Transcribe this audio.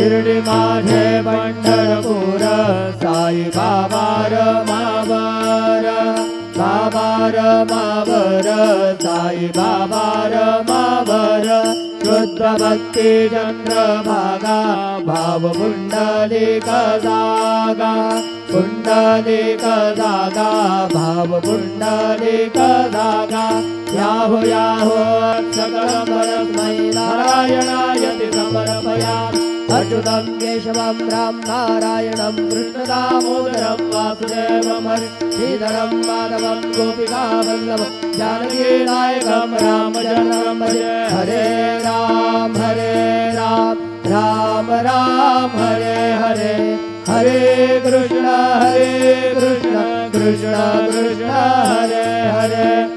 शिर्डी माझे पंढरपूर साई बाबा रमावर बाबा रमावर साई बाबा रमावर शुद्ध भक्ती चंद्रभागा भाव पुंडलिक जागा पुंडलिक जागा भाव पुंडलिक जागा याहो याहो सकलं परस्मै नारायणायति समर्पयामि अच्युतं केशवं राम नारायणं कृष्णदामोदरं वासुदेवं हरि श्रीधरं माधवं गोपिकावल्लभं जानकीनायकं रामचन्द्रं भजे हरे राम राम राम हरे हरे हरे कृष्ण कृष्ण कृष्ण हरे हरे